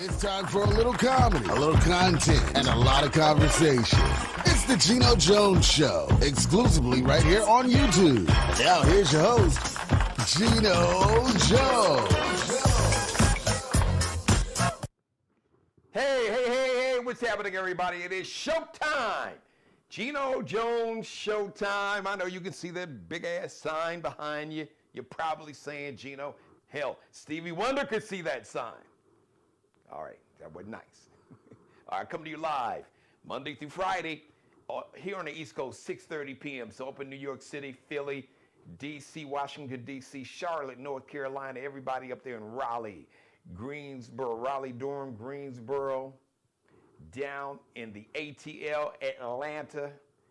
It's time for a little comedy, a little content, and a lot of conversation. It's the Geno Jones Show, exclusively right here on YouTube. And now here's your host, Geno Jones. Hey, what's happening, everybody? It is showtime. Geno Jones Showtime. I know you can see that big-ass sign behind you. You're probably saying, Geno, hell, Stevie Wonder could see that sign. All right, that was nice. All right, coming to you live Monday through Friday here on the East Coast, 6:30 p.m. So up in New York City, Philly, D.C., Washington, D.C., Charlotte, North Carolina, everybody up there in Raleigh, Greensboro, Raleigh-Durham, Greensboro, down in the ATL, Atlanta,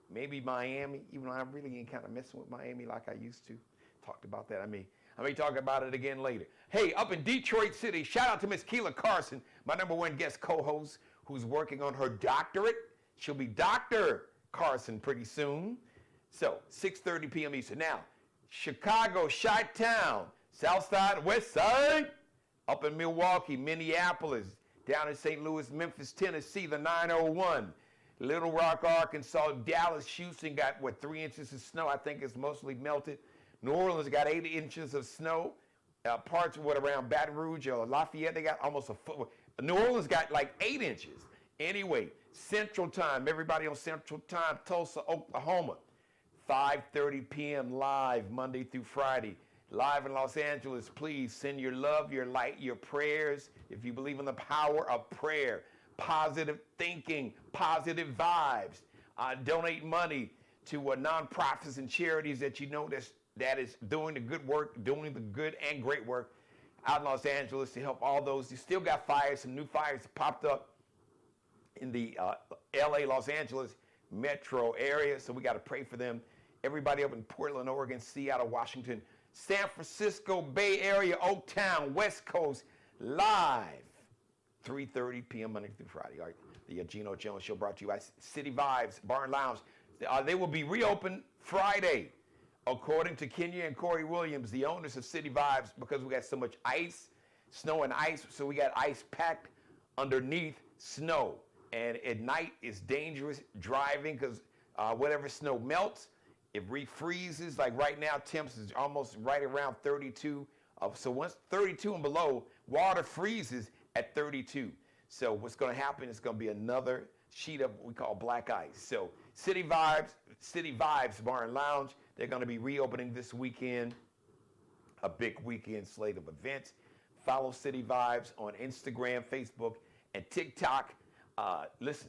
maybe Miami, even though I really ain't kind of messing with Miami like I used to. Talked about that. I may talk about it again later. Hey, up in Detroit City, shout out to Miss Keela Carson, my number one guest co-host, who's working on her doctorate. She'll be Dr. Carson pretty soon. So, 6:30 p.m. Eastern. Now, Chicago, Chi-Town, South Side, West Side, up in Milwaukee, Minneapolis, down in St. Louis, Memphis, Tennessee, the 901, Little Rock, Arkansas, Dallas, Houston got, 3 inches of snow. I think it's mostly melted. New Orleans got 8 inches of snow. Parts of around Baton Rouge or Lafayette, they got almost a foot. New Orleans got like 8 inches. Anyway, Central Time, everybody on Central Time, Tulsa, Oklahoma, 5:30 p.m. live Monday through Friday. Live in Los Angeles, please send your love, your light, your prayers. If you believe in the power of prayer, positive thinking, positive vibes, donate money to nonprofits and charities that you know that is doing the good work, doing the good and great work out in Los Angeles to help all those. You still got fires, some new fires popped up in the LA, Los Angeles metro area, so we got to pray for them. Everybody up in Portland, Oregon, Seattle, Washington, San Francisco, Bay Area, Oaktown, West Coast, live, 3:30 p.m. Monday through Friday. All right, the Geno Jones Show brought to you by City Vibes Bar and Lounge. They will be reopened Friday, according to Kenya and Corey Williams, the owners of City Vibes, because we got so much ice, snow and ice, so we got ice packed underneath snow. And at night, it's dangerous driving because whatever snow melts, it refreezes. Like right now, temps is almost right around 32. So once 32 and below, water freezes at 32. So what's going to happen is going to be another sheet of what we call black ice. So City Vibes Bar and Lounge, they're going to be reopening this weekend, a big weekend slate of events. Follow City Vibes on Instagram, Facebook, and TikTok. Listen,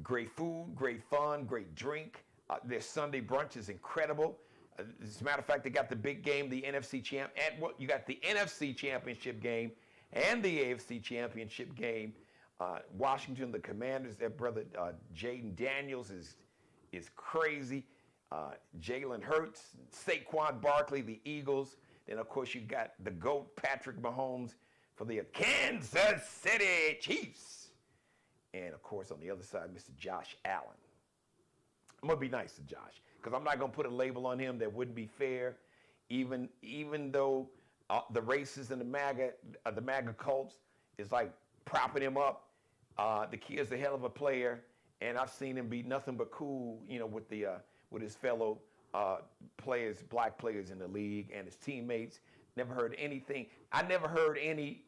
great food, great fun, great drink. Their Sunday brunch is incredible. As a matter of fact, they got the big game, the NFC champ, and you got the NFC championship game and the AFC championship game. Washington, the Commanders, their brother Jaden Daniels is crazy. Jalen Hurts, Saquon Barkley, the Eagles. Then, of course, you got the GOAT, Patrick Mahomes, for the Kansas City Chiefs. And, of course, on the other side, Mr. Josh Allen. I'm going to be nice to Josh because I'm not going to put a label on him that wouldn't be fair, even though the racists and the MAGA cults is like propping him up. The kid's a hell of a player, and I've seen him be nothing but cool, with his fellow players, black players in the league and his teammates. Never heard anything. I never heard any.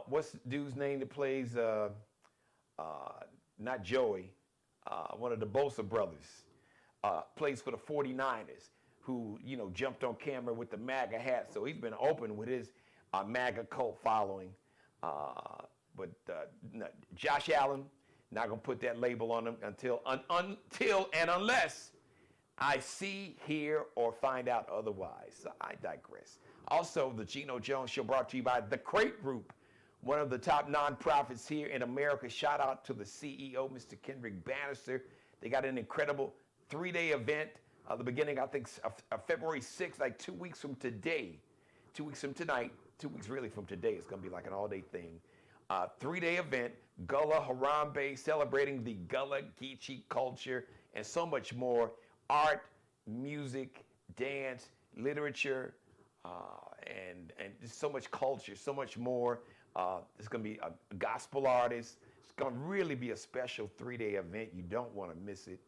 What's the dude's name that plays? Not Joey. One of the Bosa brothers plays for the 49ers. Who jumped on camera with the MAGA hat. So he's been open with his MAGA cult following. But Josh Allen, not gonna put that label on him until and unless I see, hear, or find out otherwise. So I digress. Also, the Geno Jones Show brought to you by The Crate Group, one of the top nonprofits here in America. Shout out to the CEO, Mr. Kendrick Bannister. They got an incredible 3-day event. The beginning, I think, of February 6th, like 2 weeks from today. 2 weeks from tonight. 2 weeks really from today. It's going to be like an all-day thing. 3-day event, Gullah Harambe, celebrating the Gullah Geechee culture and so much more. Art, music, dance, literature, and just so much culture, so much more. There's going to be a gospel artist. It's going to really be a special 3-day event. You don't want to miss it.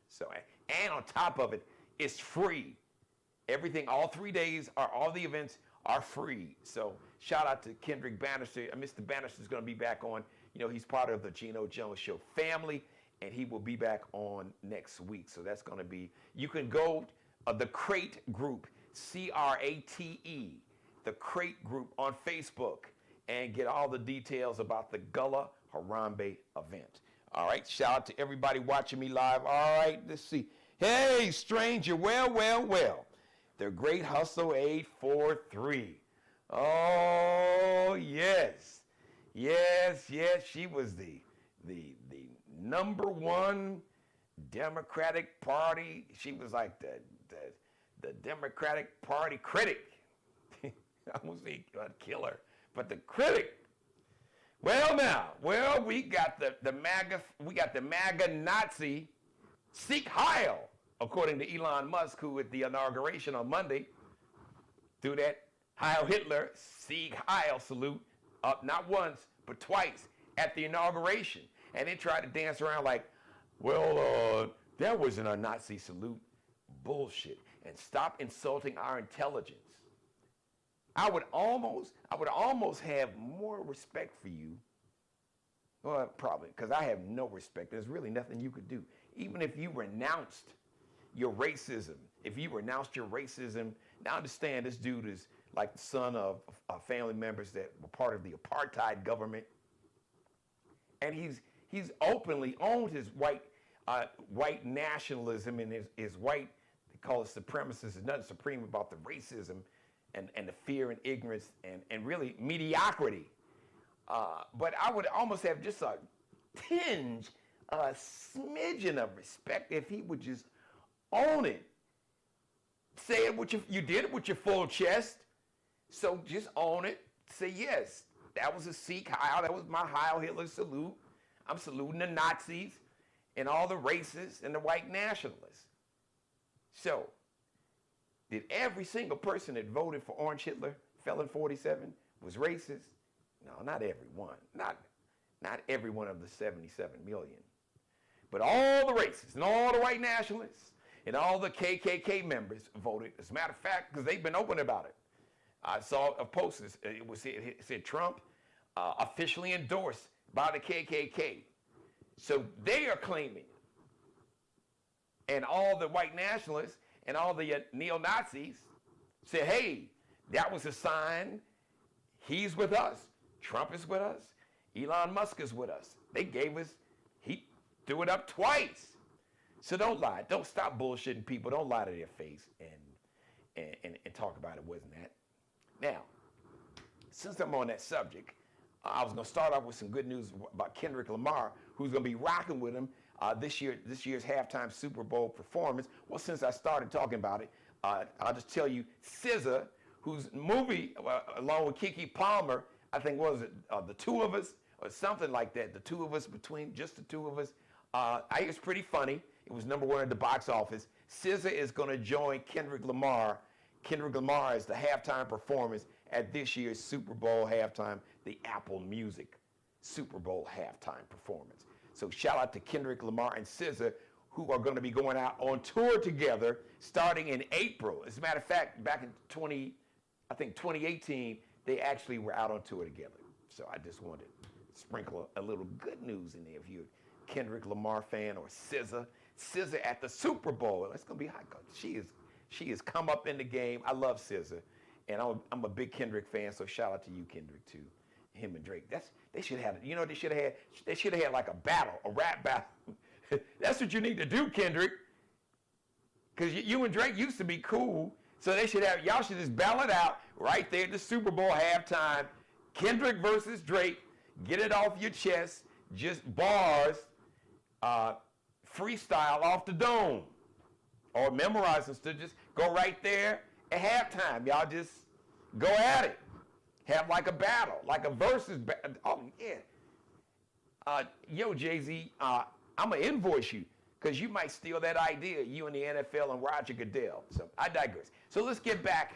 So, and on top of it, it's free. Everything, all 3 days, all the events are free. So shout out to Kendrick Bannister. Mr. Bannister is going to be back on. You know, he's part of the Geno Jones Show family, and he will be back on next week. So that's going to be, you can go the Crate Group, C-R-A-T-E, the Crate Group on Facebook, and get all the details about the Gullah Harambe event. All right, shout out to everybody watching me live. All right, let's see. Hey, stranger, well. The Great Hustle 843. Oh, yes. She was the #1 Democratic Party. She was like the Democratic Party critic. I almost say killer, but the critic. Well, we got the MAGA Nazi Sieg Heil, according to Elon Musk, who at the inauguration on Monday threw that Heil Hitler Sieg Heil salute up not once but twice at the inauguration, and then tried to dance around like, that wasn't a Nazi salute. Bullshit. And stop insulting our intelligence. I would almost have more respect for you. Well, probably, because I have no respect. There's really nothing you could do. Even if you renounced your racism, now understand this dude is like the son of family members that were part of the apartheid government. And he's openly owned his white nationalism and his white, they call it supremacists. There's nothing supreme about the racism and the fear and ignorance and really mediocrity. But I would almost have just a tinge, a smidgen of respect if he would just own it. Say it you did it with your full chest. So just own it. Say, yes, that was a Sieg Heil. That was my Heil Hitler salute. I'm saluting the Nazis and all the racists and the white nationalists. So, did every single person that voted for Orange Hitler, Felon 47, was racist? No, not everyone. Not every one of the 77 million. But all the racists and all the white nationalists and all the KKK members voted. As a matter of fact, because they've been open about it. I saw a post. It said Trump officially endorsed by the KKK. So they are claiming. And all the white nationalists and all the neo-Nazis said, hey, that was a sign he's with us. Trump is with us. Elon Musk is with us. He threw it up twice. So don't lie. Don't stop bullshitting people. Don't lie to their face and talk about it wasn't that. Now, since I'm on that subject, I was going to start off with some good news about Kendrick Lamar, who's going to be rocking with him this year's halftime Super Bowl performance. Well, since I started talking about it, I'll just tell you, SZA, whose movie, along with Keke Palmer, I think, what was it, The Two of Us, or something like that, The Two of Us, between just the two of us. I think it's pretty funny. It was #1 at the box office. SZA is going to join Kendrick Lamar. Kendrick Lamar is the halftime performance at this year's Super Bowl halftime, the Apple Music Super Bowl halftime performance. So shout out to Kendrick Lamar and SZA, who are going to be going out on tour together starting in April. As a matter of fact, back in 2018, they actually were out on tour together. So I just wanted to sprinkle a little good news in there if you're a Kendrick Lamar fan or SZA. SZA at the Super Bowl. That's going to be hot. She has come up in the game. I love SZA, and I'm a big Kendrick fan. So shout out to you, Kendrick, too. Him and Drake. They should have. You know, they should have had like a rap battle. That's what you need to do, Kendrick. Because you and Drake used to be cool. So y'all should just battle it out right there at the Super Bowl halftime. Kendrick versus Drake. Get it off your chest. Just bars. Freestyle off the dome. Or memorize them. So just go right there at halftime. Y'all just go at it. Have like a battle. Like a versus battle. Oh, yeah. Yo, Jay-Z, I'm going to invoice you. Because you might steal that idea, you and the NFL and Roger Goodell. So I digress. So let's get back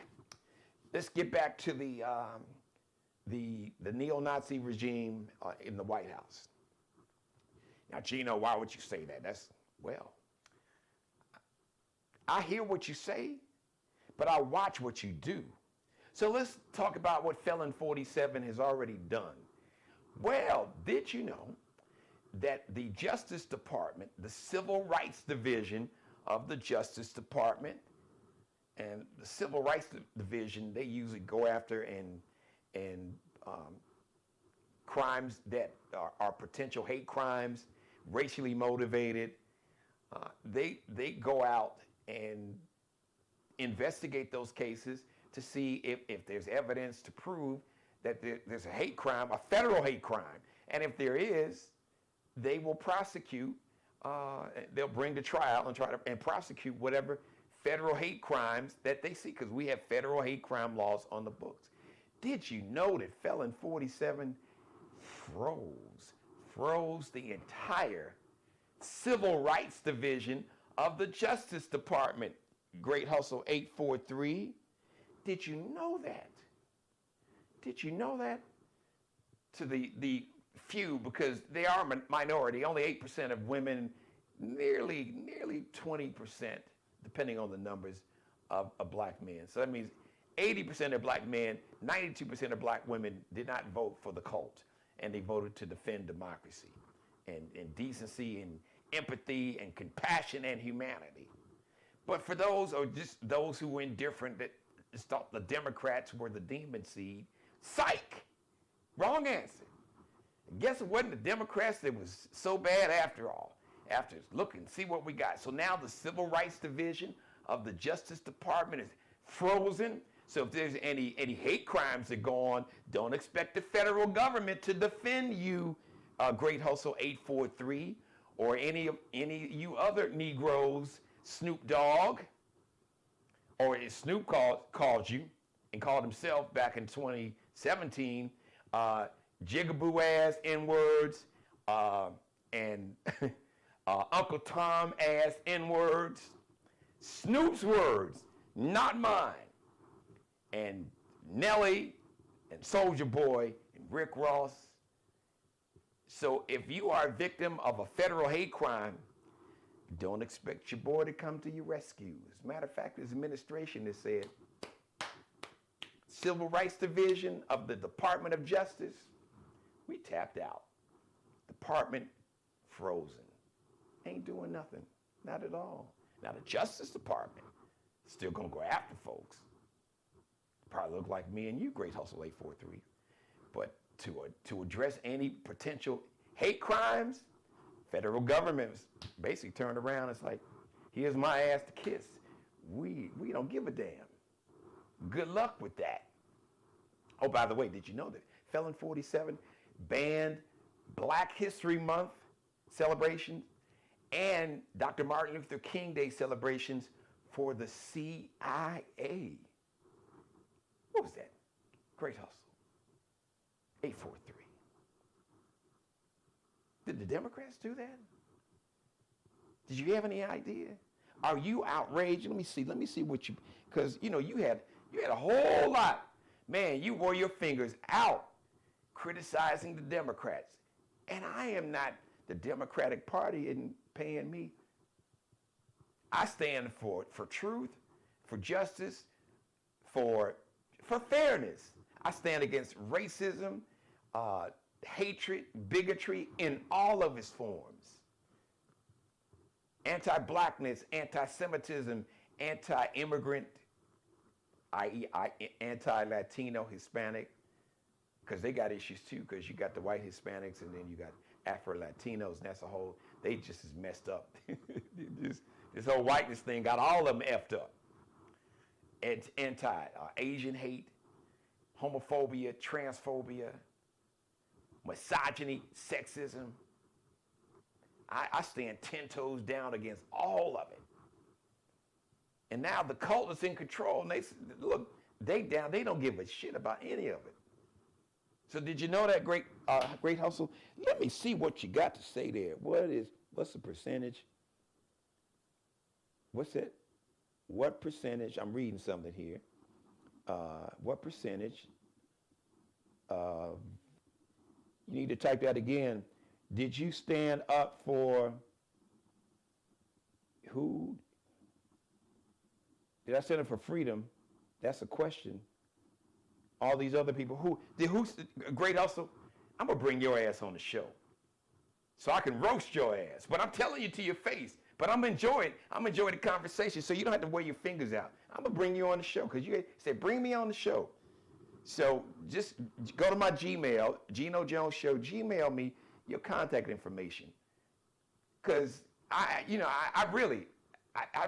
to the neo-Nazi regime in the White House. Now, Geno, why would you say that? Well, I hear what you say, but I watch what you do. So let's talk about what Felon 47 has already done. Well, did you know that the Justice Department, the Civil Rights Division of the Justice Department, and the Civil Rights Division, they usually go after and crimes that are potential hate crimes, racially motivated. They go out and investigate those cases to see if there's evidence to prove that there's a hate crime, a federal hate crime. And if there is, they will prosecute, they'll bring to trial and try to prosecute whatever federal hate crimes that they see, because we have federal hate crime laws on the books. Did you know that Felon 47 froze the entire Civil Rights Division of the Justice Department? Great Hustle 843. Did you know that? Did you know that? To the few, because they are a minority, only 8% of women, nearly 20%, depending on the numbers, of black men. So that means 80% of black men, 92% of black women did not vote for the cult, and they voted to defend democracy and decency and empathy and compassion and humanity. But for those, or just those who were indifferent, that just thought the Democrats were the demon seed, psych, wrong answer. Guess it wasn't the Democrats that was so bad after all. After look and see what we got. So now the Civil Rights Division of the Justice Department is frozen. So if there's any hate crimes that go on, don't expect the federal government to defend you, Great Hustle 843, or any you other Negroes, Snoop Dogg, or as Snoop called you and called himself back in 2017, jigaboo ass N-words, and Uncle Tom ass N-words. Snoop's words, not mine. And Nelly and Soulja Boy and Rick Ross. So if you are a victim of a federal hate crime, don't expect your boy to come to your rescue. As a matter of fact, his administration has said, Civil Rights Division of the Department of Justice, we tapped out. Department frozen. Ain't doing nothing. Not at all. Now the Justice Department still gonna go after folks. Probably look like me and you, Great Hustle 843. But to address any potential hate crimes, federal government basically turned around. It's like, here's my ass to kiss. We don't give a damn. Good luck with that. Oh, by the way, did you know that Felon 47 banned Black History Month celebrations and Dr. Martin Luther King Day celebrations for the CIA? What was that? Great Hustle 843. Did the Democrats do that? Did you have any idea? Are you outraged? Let me see what you, because you had a whole lot. Man, you wore your fingers out criticizing the Democrats. And I am not the Democratic Party isn't paying me. I stand for truth, for justice, for fairness. I stand against racism, hatred, bigotry in all of its forms. Anti-blackness, anti-Semitism, anti-immigrant, i.e. anti-Latino, Hispanic, because they got issues too, because you got the white Hispanics and then you got Afro-Latinos, and that's a whole, they just as messed up. This whole whiteness thing got all of them effed up. It's anti-Asian hate, homophobia, transphobia, misogyny, sexism. I stand 10 toes down against all of it. And now the cult is in control, and they don't give a shit about any of it. So did you know that, Great Hustle? Let me see what you got to say there. What's the percentage? What's it? What percentage? I'm reading something here. What percentage You need to type that again. Did you stand up for who? Did I stand up for freedom? That's a question. All these other people, who's Great Hustle? I'm gonna bring your ass on the show, so I can roast your ass. But I'm telling you to your face. But I'm enjoying the conversation, so you don't have to wear your fingers out. I'm gonna bring you on the show because you said bring me on the show. So just go to my Gmail, Geno Jones Show. Gmail me your contact information, because I really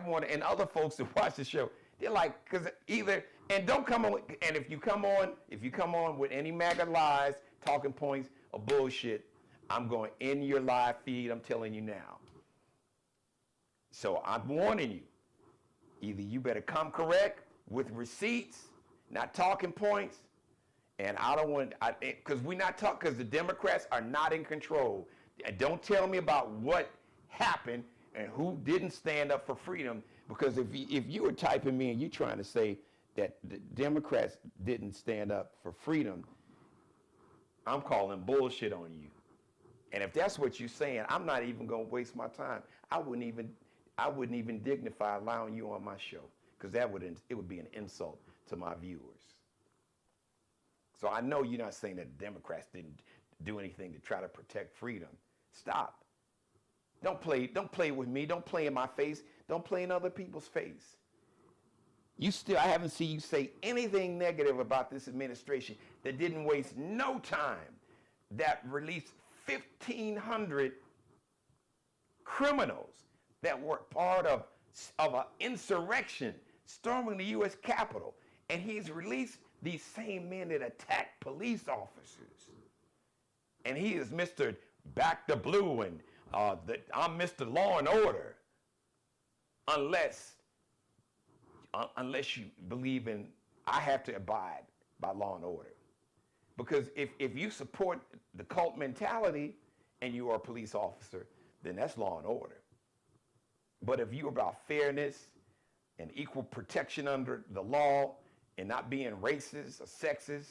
want, and other folks that watch the show, they're like, because either, and don't come on, and if you come on with any MAGA lies, talking points, or bullshit, I'm going in your live feed. I'm telling you now. So I'm warning you. Either you better come correct with receipts, not talking points, and I don't want, because because the Democrats are not in control. And don't tell me about what happened and who didn't stand up for freedom, because if you were typing me and you trying to say that the Democrats didn't stand up for freedom, I'm calling bullshit on you. And if that's what you're saying, I'm not even going to waste my time. I wouldn't even dignify allowing you on my show, because it would be an insult to my viewers. So I know you're not saying that the Democrats didn't do anything to try to protect freedom. Stop. Don't play with me. Don't play in my face. Don't play in other people's face. I haven't seen you say anything negative about this administration that didn't waste no time, that released 1,500 criminals that were part of an insurrection storming the U.S. Capitol. And he's released these same men that attacked police officers. And he is Mr. Back the Blue, and I'm Mr. Law and Order. Unless you believe in, I have to abide by law and order. Because if you support the cult mentality and you are a police officer, then that's law and order. But if you're about fairness and equal protection under the law and not being racist or sexist,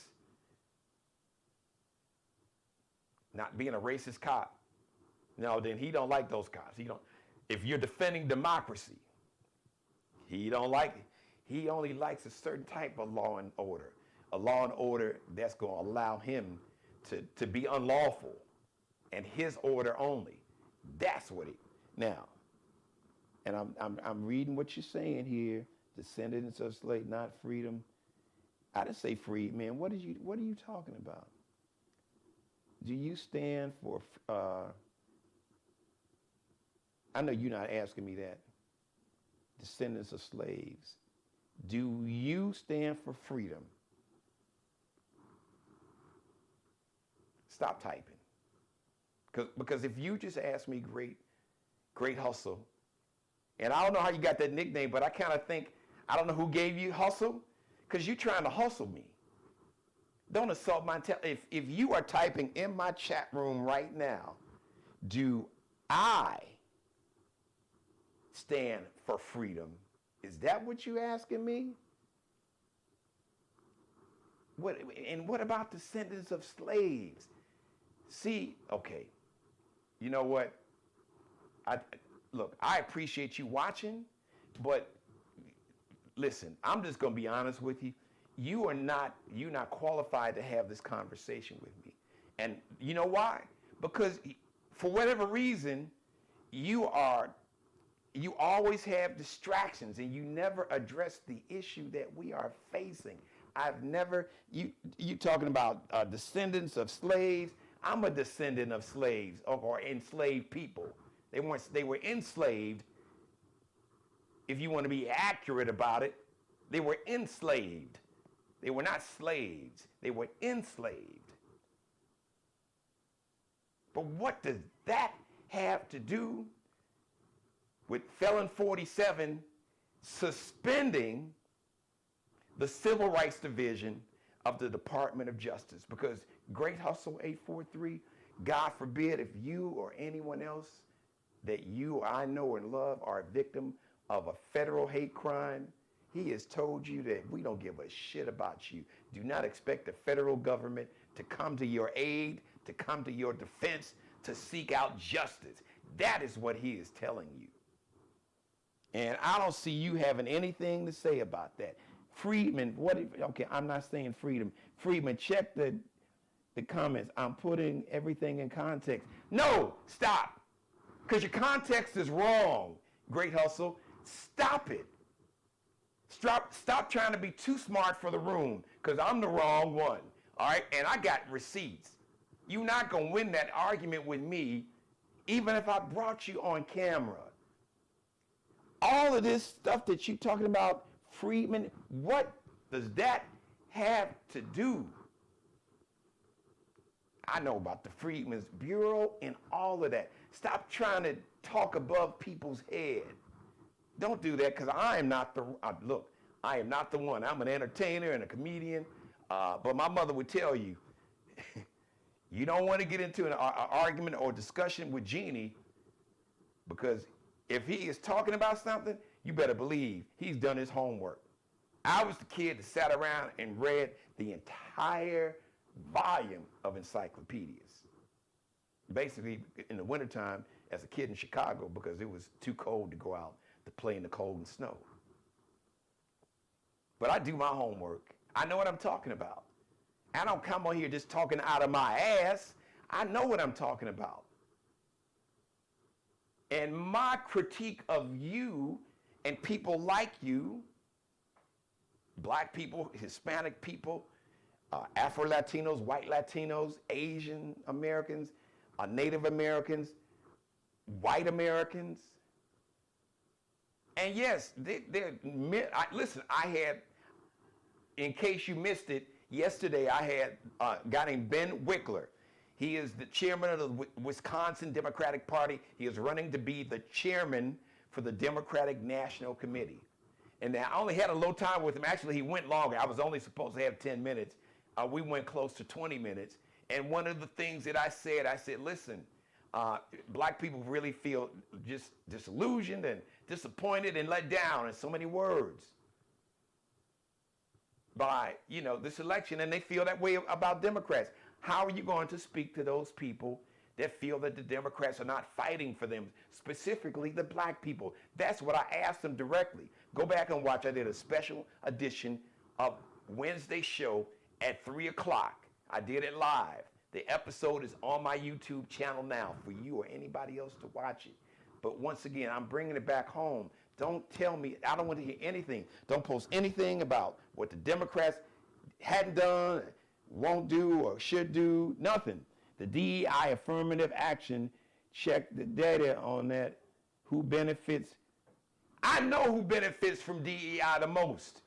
not being a racist cop, no, then he don't like those cops. If you're defending democracy, he don't like it. He only likes a certain type of law and order, a law and order that's going to allow him to be unlawful, and his order only. That's what now. And I'm reading what you're saying here. Descendants of slave, not freedom. I didn't say free, man. What are you talking about? Do you stand for? I know you're not asking me that. Descendants of slaves. Do you stand for freedom? Stop typing. Because if you just ask me, great hustle, and I don't know how you got that nickname, but I kind of think, I don't know who gave you hustle, because you're trying to hustle me. Don't assault my intelligence. If you are typing in my chat room right now, do I stand for freedom? Is that what you're asking me? What about descendants of slaves? See, okay, you know what? I appreciate you watching, but listen, I'm just gonna be honest with you. You're not qualified to have this conversation with me. And you know why? Because for whatever reason, you always have distractions, and you never address the issue that we are facing. You talking about descendants of slaves. I'm a descendant of slaves or enslaved people. They were enslaved. If you want to be accurate about it, they were enslaved. They were not slaves. They were enslaved. But what does that have to do with Felon 47 suspending the Civil Rights Division of the Department of Justice? Because Great Hustle 843, God forbid if you or anyone else that I know and love are a victim of a federal hate crime, He has told you that we don't give a shit about you. Do not expect the federal government to come to your aid, to come to your defense, to seek out justice. That is what he is telling you. And I don't see you having anything to say about that. Friedman, okay, I'm not saying freedom. Friedman, check the comments. I'm putting everything in context. No, stop. Because your context is wrong, Great Hustle. Stop it. Stop trying to be too smart for the room, because I'm the wrong one. All right, and I got receipts. You're not going to win that argument with me, even if I brought you on camera. All of this stuff that you're talking about, Friedman, what does that have to do? I know about the Freedmen's Bureau and all of that. Stop trying to talk above people's head. Don't do that, because I am not the, look, I am not the one. I'm an entertainer and a comedian, but my mother would tell you, you don't want to get into an argument or discussion with Jeannie, because if he is talking about something, you better believe he's done his homework. I was the kid that sat around and read the entire volume of encyclopedias. Basically, in the wintertime, as a kid in Chicago, because it was too cold to go out to play in the cold and snow. But I do my homework. I know what I'm talking about. I don't come on here just talking out of my ass. I know what I'm talking about. And my critique of you and people like you, black people, Hispanic people, Afro-Latinos, white Latinos, Asian Americans, Native Americans, white Americans. And yes, listen, I had, in case you missed it, yesterday I had a guy named Ben Wickler. He is the chairman of the Wisconsin Democratic Party. He is running to be the chairman for the Democratic National Committee. And I only had a little time with him. Actually, he went longer. I was only supposed to have 10 minutes. We went close to 20 minutes. And one of the things that I said, listen, black people really feel just disillusioned and disappointed and let down in so many words by, this election, and they feel that way about Democrats. How are you going to speak to those people that feel that the Democrats are not fighting for them, specifically the black people? That's what I asked them directly. Go back and watch. I did a special edition of Wednesday's show at 3 o'clock. I did it live. The episode is on my YouTube channel now for you or anybody else to watch it. But once again, I'm bringing it back home. Don't tell me, I don't want to hear anything. Don't post anything about what the Democrats hadn't done, won't do, or should do, nothing. The DEI affirmative action, check the data on that. Who benefits? I know who benefits from DEI the most.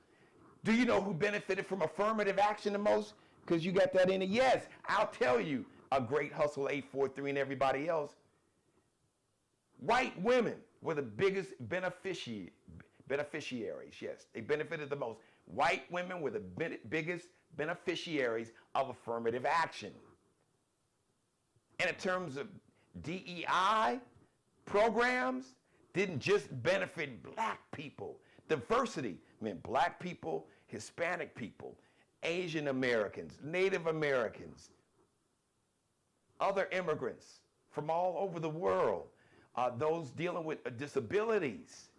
Do you know who benefited from affirmative action the most? Because you got that in it. Yes, I'll tell you, a Great Hustle 843 and everybody else. White women were the biggest beneficiaries, yes. They benefited the most. White women were the biggest beneficiaries of affirmative action. And in terms of DEI programs, didn't just benefit black people. Diversity meant black people, Hispanic people, Asian Americans, Native Americans, other immigrants from all over the world, those dealing with disabilities.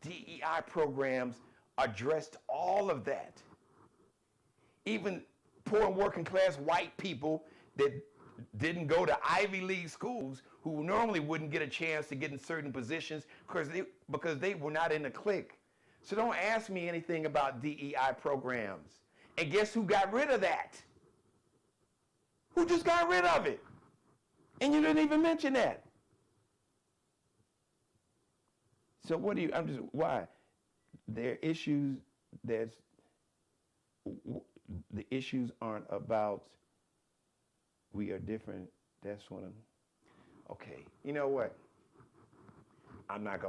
DEI programs addressed all of that. Even poor and working class white people that didn't go to Ivy League schools, who normally wouldn't get a chance to get in certain positions because they were not in the clique. So don't ask me anything about DEI programs. And guess who got rid of that? Who just got rid of it? And you didn't even mention that. So why? There are issues the issues aren't about we are different. That's what okay. You know what? I'm not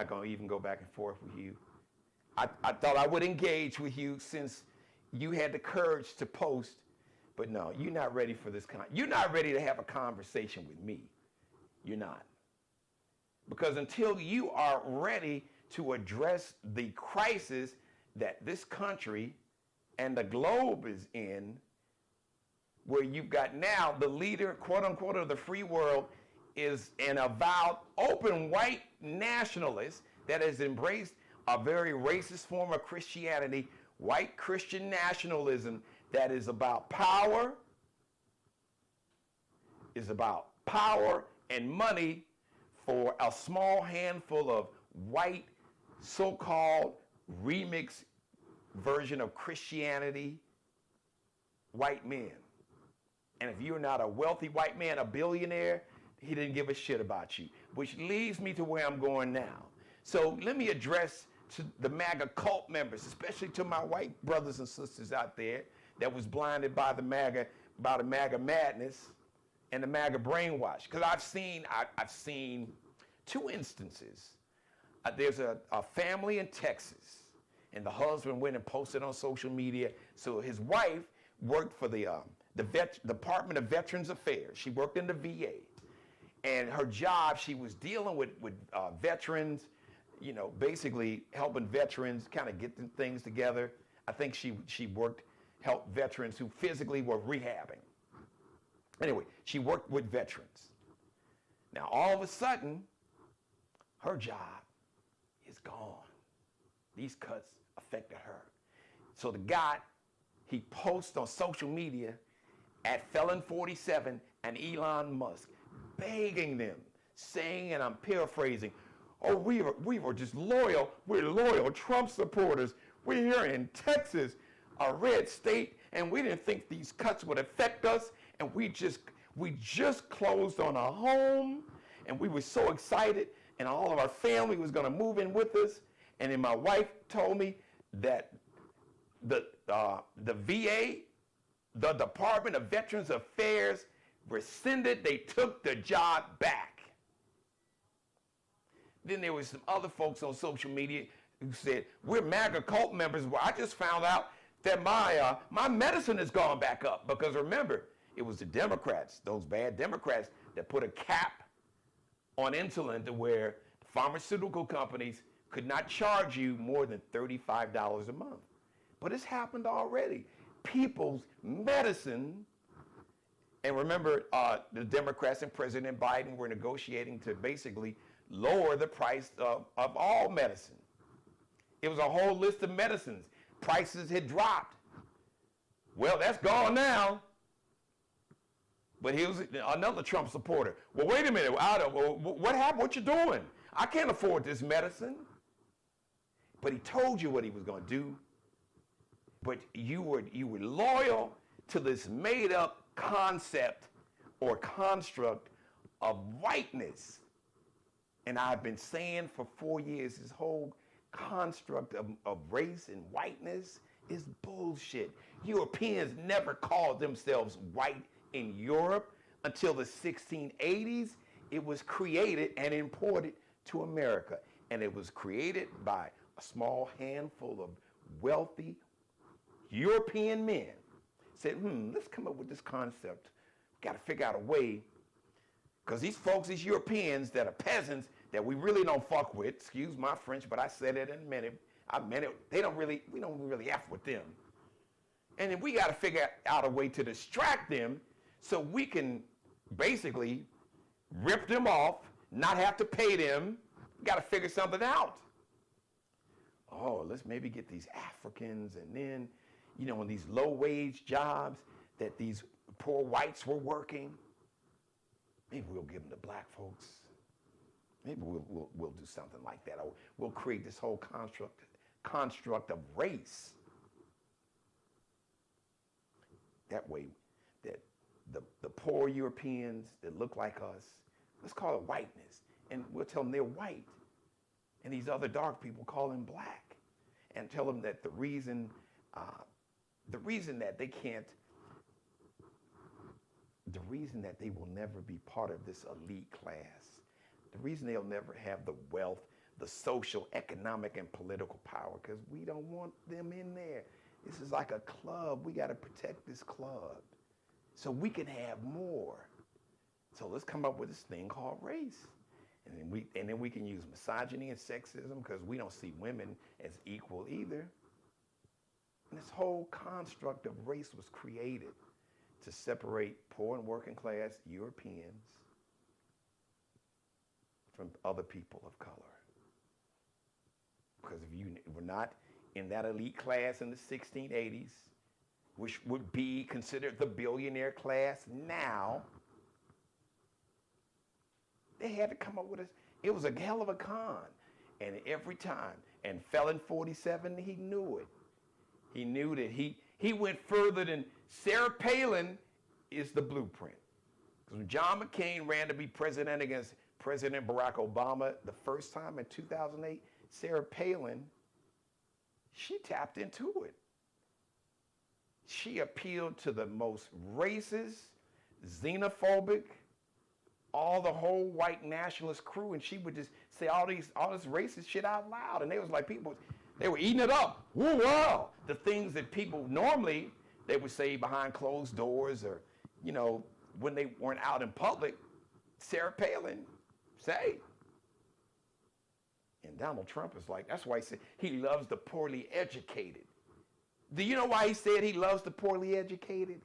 gonna even go back and forth with you. I thought I would engage with you since you had the courage to post, but no, you're not ready for this you're not ready to have a conversation with me. You're not. Because until you are ready to address the crisis that this country and the globe is in, where you've got now the leader, quote unquote, of the free world is an avowed open white nationalist that has embraced a very racist form of Christianity, white Christian nationalism that is about power and money for a small handful of white so-called remix version of Christianity white men. And if you're not a wealthy white man, a billionaire, he didn't give a shit about you. Which leads me to where I'm going now. So let me address to the MAGA cult members, especially to my white brothers and sisters out there that was blinded by the MAGA madness and the MAGA brainwash. Because I've seen two instances. There's a family in Texas, and the husband went and posted on social media. So his wife worked for the Department of Veterans Affairs. She worked in the VA. And her job, she was dealing with veterans, you know, basically helping veterans kind of get things together. I think she helped veterans who physically were rehabbing. Anyway, she worked with veterans. Now, all of a sudden, her job is gone. These cuts affected her. So the guy, he posts on social media at Felon 47 and Elon Musk, begging them, saying, and I'm paraphrasing, oh, we were just loyal. We're loyal Trump supporters. We're here in Texas, a red state, and we didn't think these cuts would affect us. And we just closed on a home, and we were so excited, and all of our family was going to move in with us. And then my wife told me that the VA, the Department of Veterans Affairs, rescinded. They took the job back. Then there was some other folks on social media who said, we're MAGA cult members. Well, I just found out that my medicine has gone back up. Because remember, it was the Democrats, those bad Democrats, that put a cap on insulin to where pharmaceutical companies could not charge you more than $35 a month. But it's happened already. People's medicine, and remember, the Democrats and President Biden were negotiating to basically lower the price of all medicine. It was a whole list of medicines. Prices had dropped. Well, that's gone now. But he was another Trump supporter. Well, wait a minute. What happened? What you doing? I can't afford this medicine. But he told you what he was going to do. But you were loyal to this made-up concept or construct of whiteness. And I've been saying for 4 years, this whole construct of race and whiteness is bullshit. Europeans never called themselves white in Europe until the 1680s. It was created and imported to America. And it was created by a small handful of wealthy European men. Said, let's come up with this concept. Got to figure out a way. Because these folks, these Europeans that are peasants that we really don't fuck with, excuse my French, but I said it and meant it. I meant it. We don't really F with them. And then we got to figure out a way to distract them so we can basically rip them off, not have to pay them. We got to figure something out. Oh, let's maybe get these Africans, and then, you know, in these low-wage jobs that these poor whites were working, maybe we'll give them to black folks. Maybe we'll do something like that. Or we'll create this whole construct of race. That way, that the poor Europeans that look like us, let's call it whiteness, and we'll tell them they're white. And these other dark people call them black, and tell them that the reason that they can't, the reason that they will never be part of this elite class, the reason they'll never have the wealth, the social, economic, and political power, because we don't want them in there. This is like a club. We got to protect this club so we can have more. So let's come up with this thing called race. And then we can use misogyny and sexism because we don't see women as equal either. And this whole construct of race was created to separate poor and working class Europeans from other people of color. Because if you were not in that elite class in the 1680s, which would be considered the billionaire class now, they had to come up with it was a hell of a con. And every time, and Felon 47, he knew it. He knew that he went further than Sarah Palin is the blueprint. Because when John McCain ran to be president against President Barack Obama the first time in 2008, Sarah Palin, she tapped into it. She appealed to the most racist, xenophobic, all the whole white nationalist crew, and she would just say all this racist shit out loud. And they was like they were eating it up. Woo, wow. The things that people normally, they would say behind closed doors or, when they weren't out in public, Sarah Palin say. And Donald Trump is like, that's why he said he loves the poorly educated. Do you know why he said he loves the poorly educated?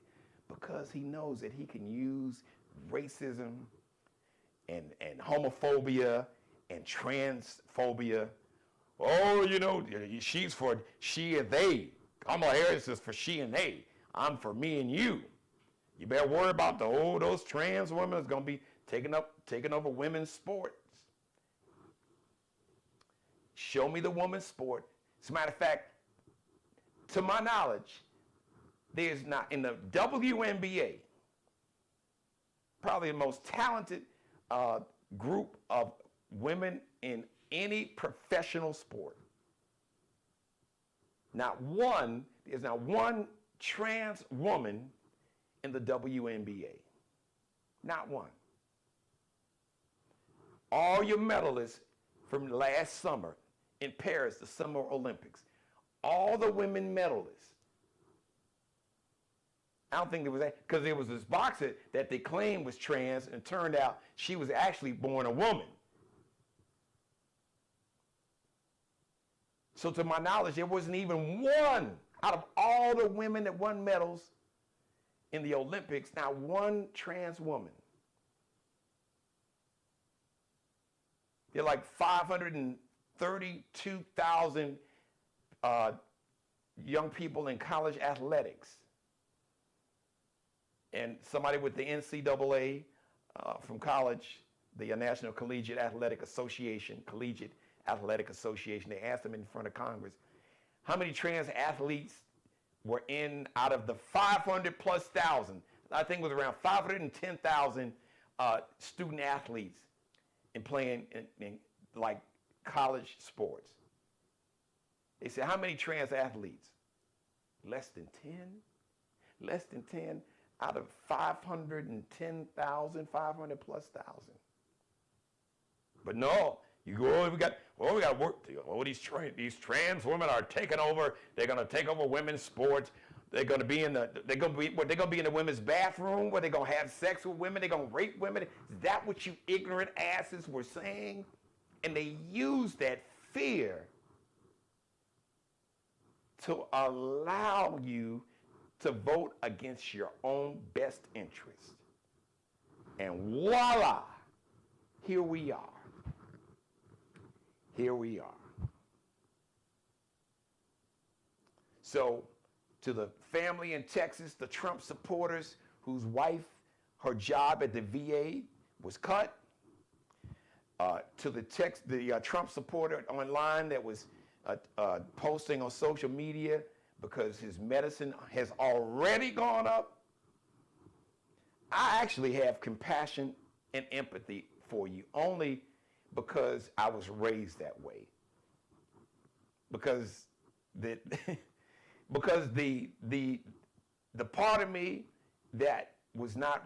Because he knows that he can use racism and homophobia and transphobia. Oh, she's for she and they. Kamala Harris is for she and they. I'm for me and you. You better worry about those trans women that's gonna be taking over women's sports. Show me the women's sport. As a matter of fact, to my knowledge, there's not in the WNBA, probably the most talented group of women in any professional sport. There's not one trans woman in the WNBA. Not one. All your medalists from last summer in Paris, the Summer Olympics, all the women medalists. I don't think there was that, because there was this boxer that they claimed was trans, and it turned out she was actually born a woman. So to my knowledge, there wasn't even one out of all the women that won medals in the Olympics, not one trans woman. There are like 532,000 young people in college athletics. And somebody with the NCAA from college, the National Collegiate Athletic Association, they asked them in front of Congress, how many trans athletes were in out of the 500 plus thousand? I think it was around 510,000 student athletes in playing in like college sports. They said, how many trans athletes? Less than 10? Less than 10 out of 510,000, 500 plus thousand. But no, you go, we got to work. These trans women are taking over. They're going to take over women's sports. They're going to be in the women's bathroom where they're going to have sex with women. They're going to rape women. Is that what you ignorant asses were saying? And they use that fear to allow you to vote against your own best interest. And voila, here we are. Here we are. So, to the family in Texas, the Trump supporters whose wife, her job at the VA was cut, to the Trump supporter online that was posting on social media because his medicine has already gone up, I actually have compassion and empathy for you, only because I was raised that way. Because the part of me that was not,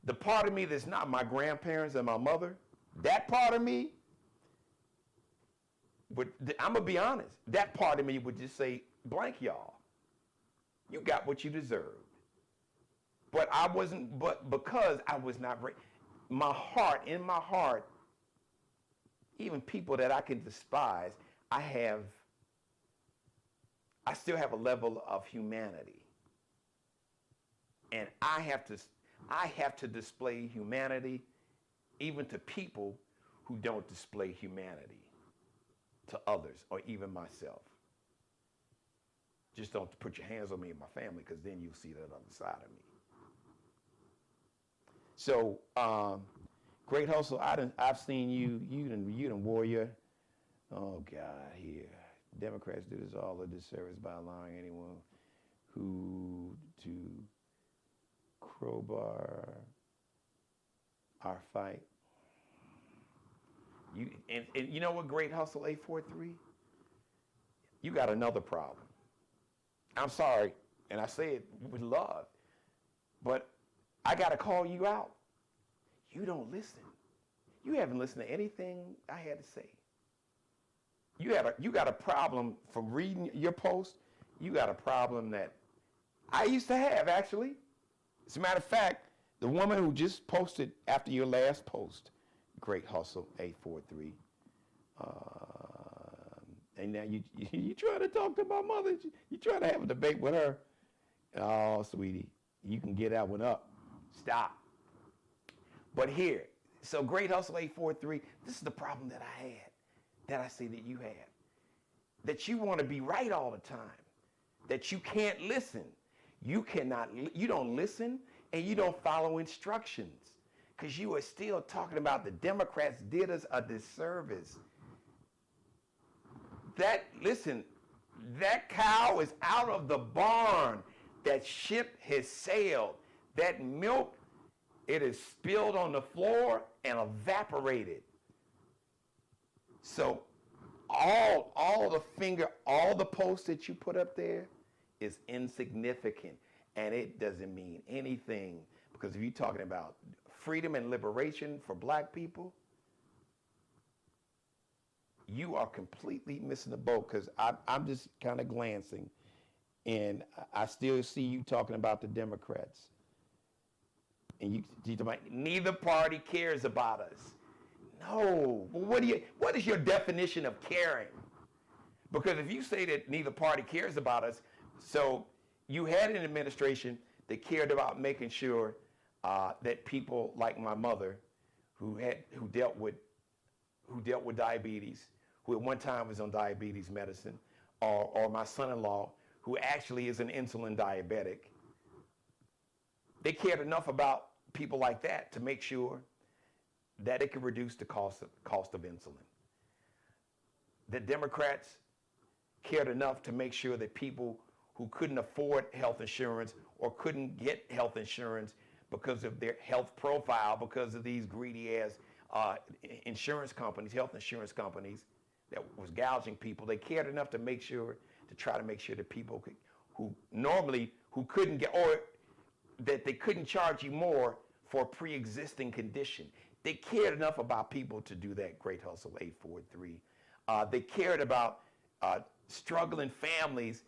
the part of me that's not my grandparents and my mother, that part of me, I'm going to be honest, that part of me would just say, blank y'all. You got what you deserved. But because I was not, in my heart, even people that I can despise, I still have a level of humanity. And I have to display humanity even to people who don't display humanity to others or even myself. Just don't put your hands on me and my family, because then you'll see that other side of me. So, Great Hustle, I've seen you done warrior. Oh God, here. Democrats do this all a disservice by allowing anyone who to crowbar our fight. And you know what, Great Hustle 843? You got another problem. I'm sorry, and I say it with love, but I got to call you out. You don't listen. You haven't listened to anything I had to say. You got a problem from reading your post. You got a problem that I used to have, actually. As a matter of fact, the woman who just posted after your last post, Great Hustle 843, and now you trying to talk to my mother. You trying to have a debate with her. Oh, sweetie, you can get that one up. Stop. But here, so Great Hustle 843, this is the problem that I had, that I see that you have. That you want to be right all the time. That you can't listen. You don't listen, and you don't follow instructions. Because you are still talking about the Democrats did us a disservice. That cow is out of the barn. That ship has sailed. That milk, it is spilled on the floor and evaporated. So all the posts that you put up there is insignificant, and it doesn't mean anything. Because if you're talking about freedom and liberation for black people, you are completely missing the boat, because I'm just kind of glancing, and I still see you talking about the Democrats. And you talk about neither party cares about us. No. Well, what is your definition of caring? Because if you say that neither party cares about us, so you had an administration that cared about making sure that people like my mother, who dealt with diabetes, who at one time was on diabetes medicine, or my son-in-law, who actually is an insulin diabetic, they cared enough about people like that to make sure that it could reduce the cost of insulin. The Democrats cared enough to make sure that people who couldn't afford health insurance or couldn't get health insurance because of their health profile, because of these greedy-ass insurance companies, health insurance companies that was gouging people, they cared enough to try to make sure that people who couldn't get, or that they couldn't charge you more for a pre-existing condition. They cared enough about people to do that, Great Hustle 843. They cared about struggling families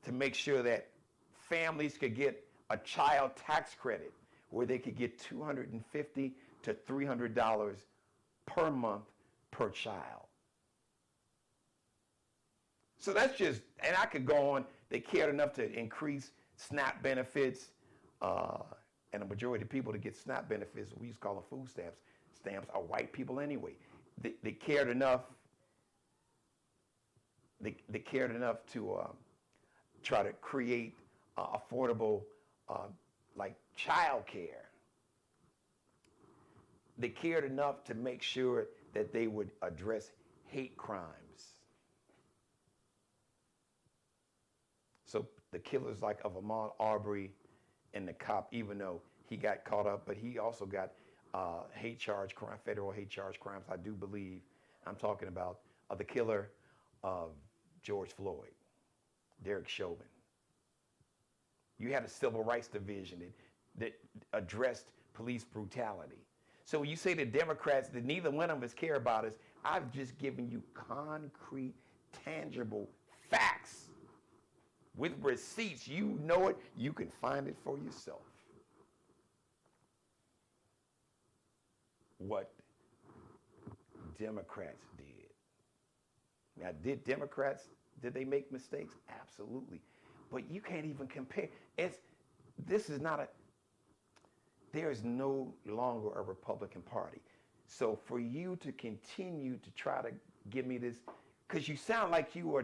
to make sure that families could get a child tax credit where they could get $250 to $300 per month per child. So that's just, and I could go on. They cared enough to increase SNAP benefits, and the majority of people that get SNAP benefits, we used to call them food stamps, are white people anyway. They cared enough. They cared enough to try to create affordable, like child care. They cared enough to make sure that they would address hate crimes. So the killers like of Ahmaud Arbery and the cop, even though he got caught up, but he also got federal hate charge crimes, I do believe. I'm talking about the killer of George Floyd, Derek Chauvin. You had a civil rights division that addressed police brutality. So when you say the Democrats, that neither one of us care about us, I've just given you concrete, tangible facts with receipts. You know it. You can find it for yourself. What Democrats did. Now, did they make mistakes? Absolutely. But you can't even compare. There is no longer a Republican Party. So for you to continue to try to give me this, because you sound like you are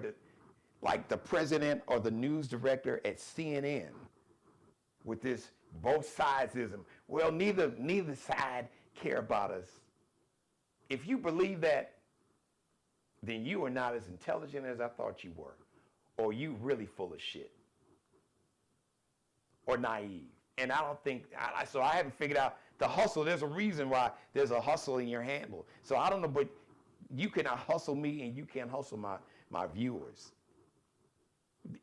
like the president or the news director at CNN with this both sidesism. Well, neither side care about us. If you believe that, then you are not as intelligent as I thought you were, or you really full of shit, or naive. And I don't think, so I haven't figured out the hustle. There's a reason why there's a hustle in your handle. So I don't know, but you cannot hustle me and you can't hustle my viewers.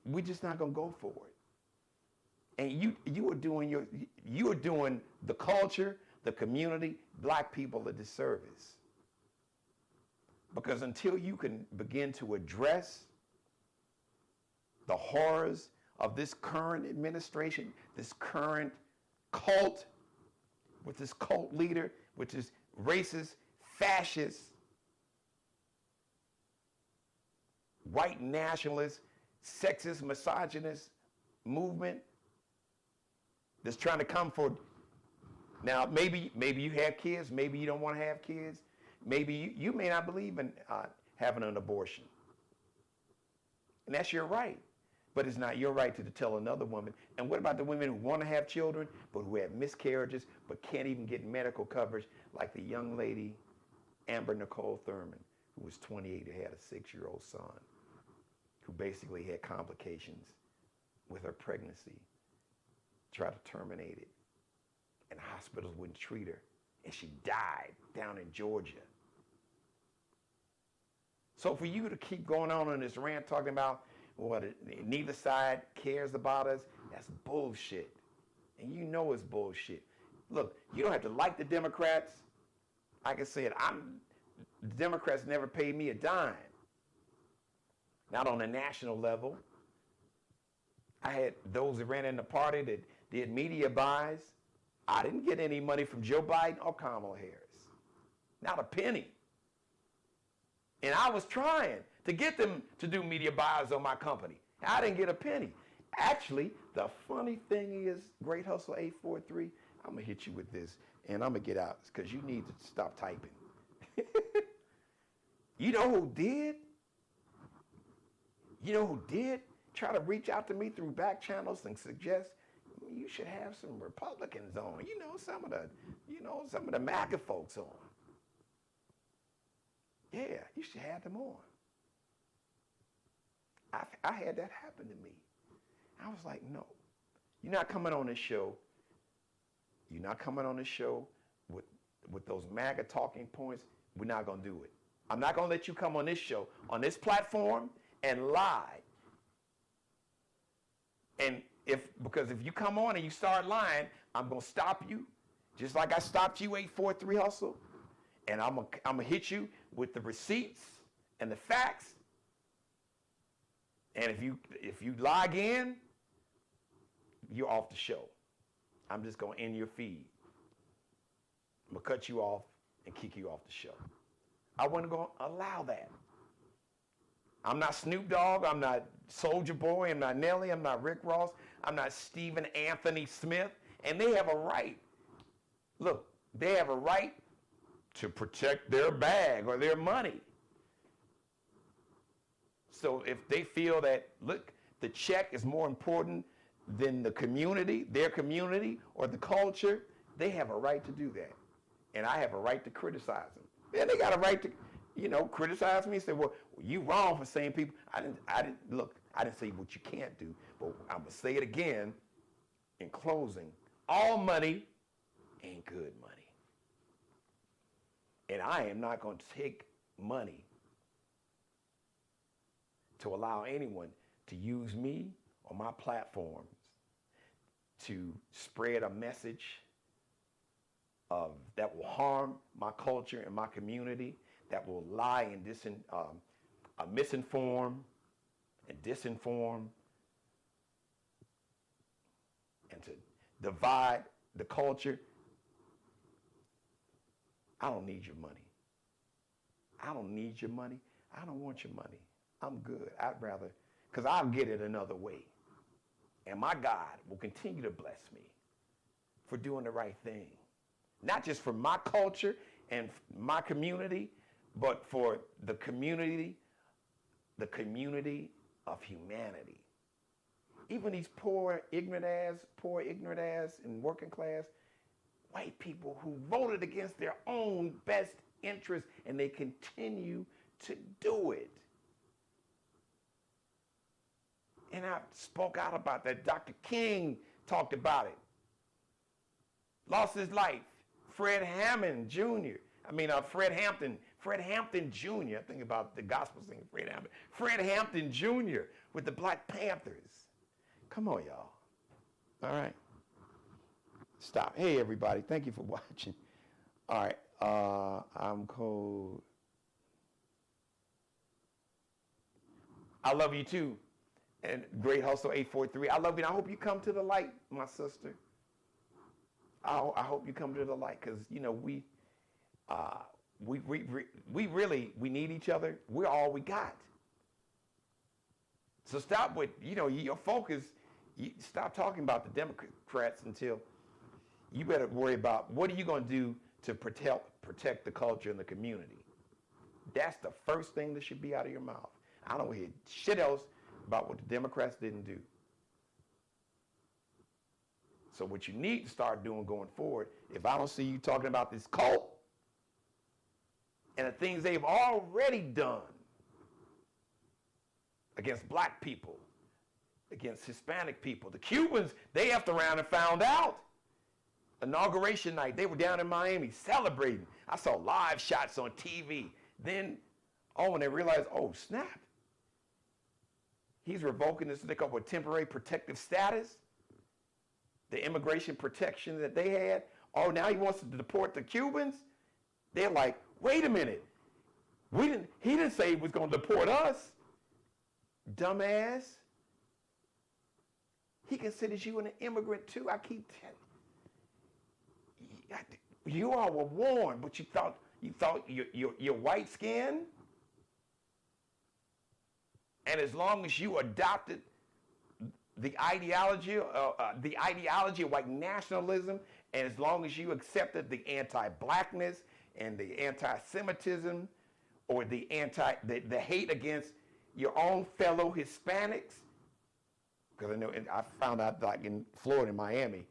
We're just not gonna go for it. And you are doing the culture, the community, black people a disservice. Because until you can begin to address the horrors of this current administration, this current cult, with this cult leader, which is racist, fascist, white nationalist, sexist, misogynist movement that's trying to come for. Now, maybe you have kids, maybe you don't want to have kids, maybe you may not believe in having an abortion. And that's your right. But it's not your right to tell another woman. And what about the women who want to have children, but who have miscarriages, but can't even get medical coverage, like the young lady, Amber Nicole Thurman, who was 28, who had a 6-year-old son, who basically had complications with her pregnancy, tried to terminate it, and hospitals wouldn't treat her, and she died down in Georgia. So for you to keep going on in this rant talking about neither side cares about us, that's bullshit. And you know it's bullshit. Look, you don't have to like the Democrats. Like I said, the Democrats never paid me a dime. Not on a national level. I had those that ran in the party that did media buys. I didn't get any money from Joe Biden or Kamala Harris. Not a penny. And I was trying to get them to do media buys on my company. I didn't get a penny. Actually, the funny thing is, Great Hustle 843, I'm going to hit you with this, and I'm going to get out, because you need to stop typing. You know who did? You know who did try to reach out to me through back channels and suggest you should have some Republicans on, some of the MAGA folks on. Yeah, you should have them on. I had that happen to me. I was like, no, you're not coming on this show. You're not coming on this show with those MAGA talking points. We're not going to do it. I'm not going to let you come on this show, on this platform, and lie. And because if you come on and you start lying, I'm going to stop you, just like I stopped you, 843 Hustle. And I'm going to hit you with the receipts and the facts. And if you lie again, you're off the show. I'm just going to end your feed. I'm going to cut you off and kick you off the show. I wasn't going to allow that. I'm not Snoop Dogg. I'm not Soulja Boy. I'm not Nelly. I'm not Rick Ross. I'm not Stephen Anthony Smith. And they have a right. Look, they have a right to protect their bag or their money. So if they feel that, look, the check is more important than the community, their community, or the culture, they have a right to do that. And I have a right to criticize them. Then they got a right to, criticize me and say, well, you wrong for saying people. I didn't say what you can't do, but I'm going to say it again in closing. All money ain't good money. And I am not going to take money to allow anyone to use me or my platforms to spread a message that will harm my culture and my community, that will lie and misinform and disinform, and to divide the culture. I don't need your money. I don't need your money. I don't want your money. I'm good. I'd rather, because I'll get it another way. And my God will continue to bless me for doing the right thing. Not just for my culture and my community, but for the community of humanity. Even these poor, ignorant ass, and working class white people who voted against their own best interest, and they continue to do it. And I spoke out about that. Dr. King talked about it. Lost his life. Fred Hampton Jr. Fred Hampton Jr. I think about the gospel singer Fred Hampton. Fred Hampton Jr. with the Black Panthers. Come on, y'all. All right. Stop. Hey, everybody. Thank you for watching. All right. I'm cold. I love you too. And Great Hustle 843. I love you. And I hope you come to the light, my sister. I hope you come to the light, because we need each other. We're all we got. So stop with your focus. Stop talking about the Democrats until you better worry about what are you going to do to protect the culture and the community. That's the first thing that should be out of your mouth. I don't hear shit else about what the Democrats didn't do. So what you need to start doing going forward, if I don't see you talking about this cult and the things they've already done against black people, against Hispanic people. The Cubans, they effed around and found out. Inauguration night, they were down in Miami celebrating. I saw live shots on TV. Then, when they realized, snap. He's revoking this thing called temporary protective status. The immigration protection that they had. Now he wants to deport the Cubans. They're like, wait a minute. He didn't say he was going to deport us. Dumbass. He considers you an immigrant too. I keep telling you. You all were warned, but you thought you're white skinned. And as long as you adopted the ideology of white nationalism, and as long as you accepted the anti-blackness and the anti-Semitism, or the hate against your own fellow Hispanics, because I know, and I found out like in Florida and Miami,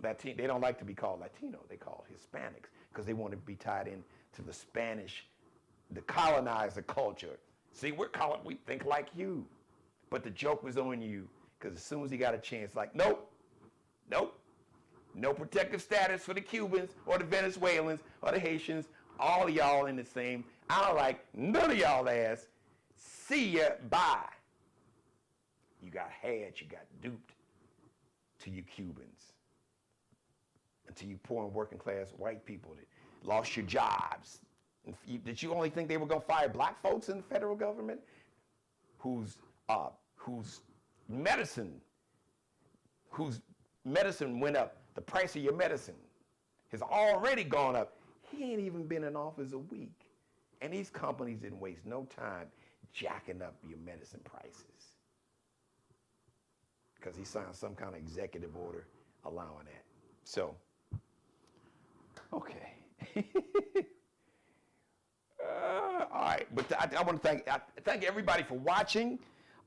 they don't like to be called Latino, they call Hispanics, because they want to be tied in to the Spanish, the colonizer culture. See, we think like you, but the joke was on you, because as soon as he got a chance, like, nope, no protective status for the Cubans or the Venezuelans or the Haitians, all of y'all in the same. I don't like none of y'all ass. See ya, bye. You got had, you got duped to you Cubans. Until you poor and working class white people that lost your jobs. Did you only think they were going to fire black folks in the federal government? Whose medicine went up. The price of your medicine has already gone up. He ain't even been in office a week. And these companies didn't waste no time jacking up your medicine prices. Because he signed some kind of executive order allowing that. So, okay. All right, but I want to thank everybody for watching.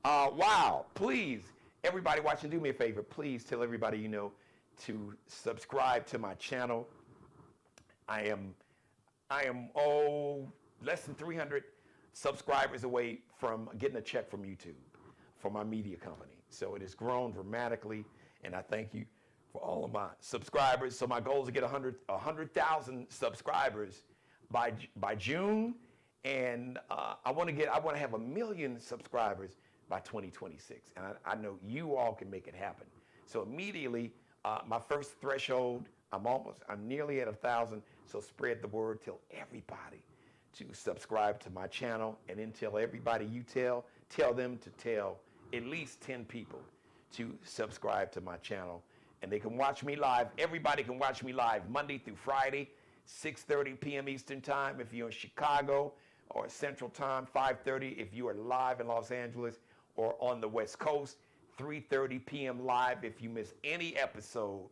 Wow, please, everybody watching, do me a favor. Please tell everybody you know to subscribe to my channel. I am less than 300 subscribers away from getting a check from YouTube for my media company. So it has grown dramatically, and I thank you for all of my subscribers. So my goal is to get 100,000 subscribers by June, and I want to have 1 million subscribers by 2026, and I know you all can make it happen. So immediately, my first threshold, I'm nearly at 1,000. So spread the word, tell everybody to subscribe to my channel, and then tell everybody you tell them to tell at least 10 people to subscribe to my channel, and they can watch me live. Everybody can watch me live Monday through Friday, 6:30 p.m. Eastern Time if you're in Chicago, or Central Time, 5:30 if you are live in Los Angeles or on the West Coast, 3:30 p.m. live if you miss any episode,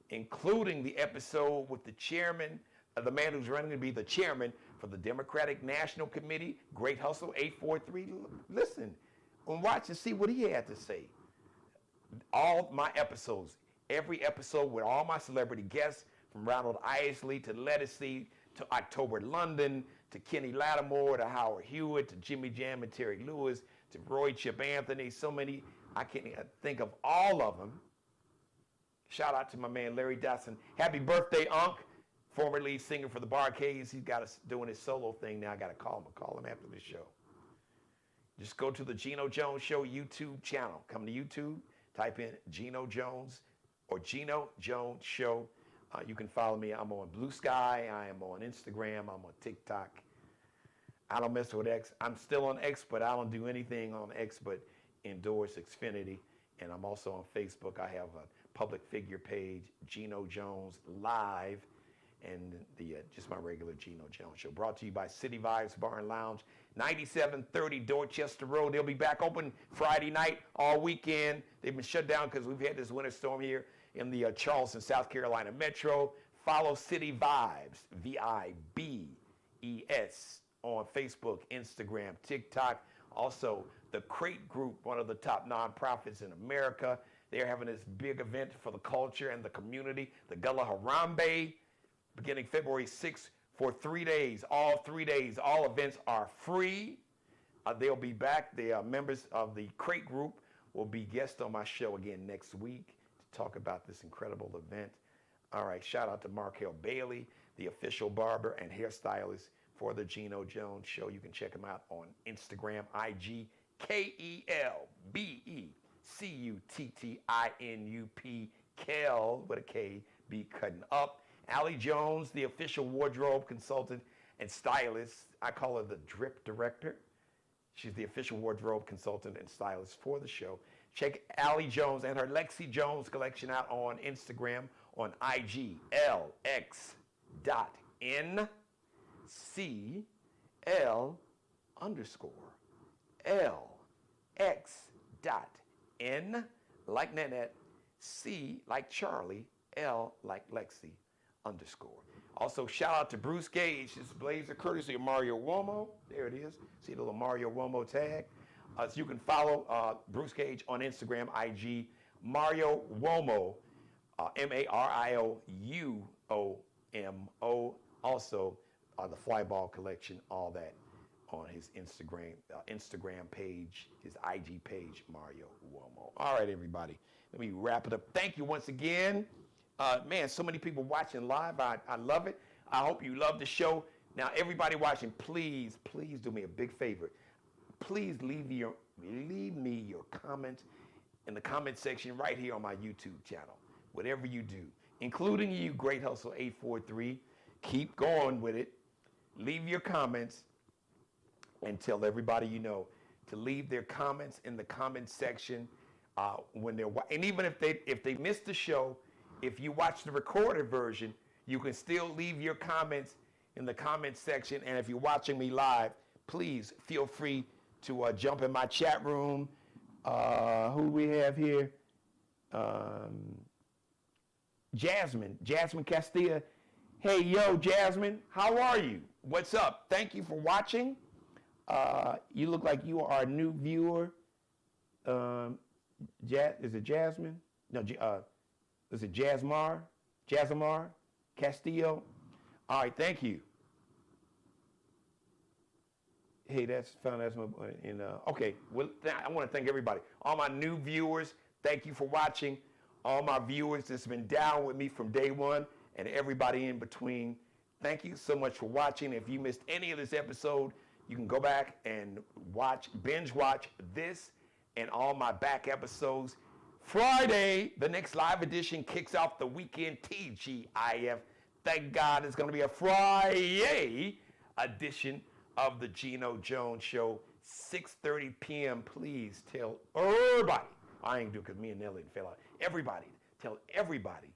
including the episode with the chairman, the man who's running to be the chairman for the Democratic National Committee, Great Hustle 843. Listen and watch and see what he had to say. All my episodes, every episode with all my celebrity guests, from Ronald Isley to Lettucey to October London to Kenny Lattimore to Howard Hewitt to Jimmy Jam and Terry Lewis to Roy Chip Anthony, so many, I can't even think of all of them. Shout out to my man Larry Dotson. Happy birthday, Unc, former lead singer for the Barcades. He's got us doing his solo thing now. I got to call him. I'll call him after the show. Just go to the Geno Jones Show YouTube channel. Come to YouTube, type in Geno Jones or Geno Jones Show. You can follow me. I'm on Blue Sky. I am on Instagram. I'm on TikTok. I don't mess with X. I'm still on X, but I don't do anything on X but endorse Xfinity. And I'm also on Facebook. I have a public figure page, Geno Jones Live, and the just my regular Geno Jones Show. Brought to you by City Vibes Bar and Lounge, 9730 Dorchester Road. They'll be back open Friday night, all weekend. They've been shut down because we've had this winter storm here in the Charleston, South Carolina metro. Follow City Vibes, VIBES, on Facebook, Instagram, TikTok. Also, the Crate Group, one of the top nonprofits in America. They're having this big event for the culture and the community, the Gullah Harambe, beginning February 6th for 3 days. All 3 days, all events are free. They'll be back. The members of the Crate Group will be guests on my show again next week to talk about this incredible event. All right, shout out to Markel Bailey, the official barber and hairstylist for the Geno Jones Show. You can check him out on Instagram, IG, KELBECUTTINUP, Kel with a K, be cutting up. Allie Jones, the official wardrobe consultant and stylist. I call her the drip director. She's the official wardrobe consultant and stylist for the show. Check Allie Jones and her Lexi Jones collection out on Instagram, on IG, LX.NCL_LX.N, like Nanette, C like Charlie, L like Lexi, _. Also, shout out to Bruce Gage. This blazer courtesy of Mario Uomo. There it is. See the little Mario Uomo tag? So you can follow Bruce Gage on Instagram, IG, Mario Uomo, MARIOUOMO. Also, the Flyball collection, all that on his Instagram page, his IG page, Mario Uomo. All right, everybody. Let me wrap it up. Thank you once again. Man, so many people watching live. I love it. I hope you love the show. Now, everybody watching, please do me a big favor. Please leave me your comments in the comment section right here on my YouTube channel. Whatever you do, including you, Great Hustle 843, keep going with it. Leave your comments and tell everybody you know to leave their comments in the comment section when they're and even if they miss the show. If you watch the recorded version, you can still leave your comments in the comment section. And if you're watching me live, please feel free to jump in my chat room. Who we have here? Jasmine Castilla. Hey, yo, Jasmine, how are you? What's up? Thank you for watching. You look like you are a new viewer. Is it Jasmine? No, is it Jazzmar Castillo? All right, thank you. Hey, that's my okay. Well, I want to thank everybody. All my new viewers, thank you for watching. All my viewers that's been down with me from day one, and everybody in between, thank you so much for watching. If you missed any of this episode, you can go back and binge watch this and all my back episodes. Friday, the next live edition kicks off the weekend TGIF. Thank God it's going to be a Friday edition of the Geno Jones Show, 6:30 p.m. Please tell everybody. I ain't do it because me and Nelly fell out. Everybody, tell everybody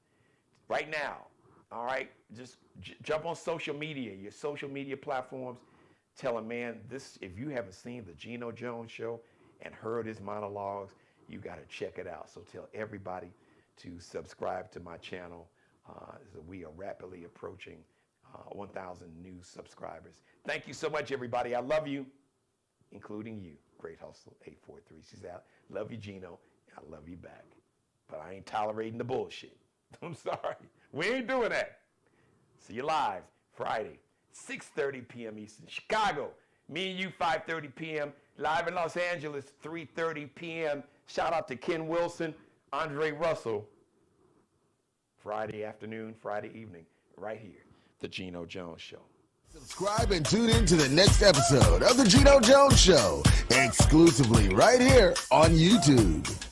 right now. All right, just jump on social media, your social media platforms. Tell him, man, if you haven't seen the Geno Jones Show and heard his monologues, you got to check it out. So tell everybody to subscribe to my channel. We are rapidly approaching 1,000 new subscribers. Thank you so much, everybody. I love you, including you. Great Hustle 843. She's out. Love you, Geno. I love you back. But I ain't tolerating the bullshit. I'm sorry. We ain't doing that. See you live Friday, 6:30 p.m. Eastern. Chicago, me and you, 5:30 p.m. Live in Los Angeles, 3:30 p.m. Shout out to Ken Wilson, Andre Russell. Friday afternoon, Friday evening, right here, The Geno Jones Show. Subscribe and tune in to the next episode of The Geno Jones Show, exclusively right here on YouTube.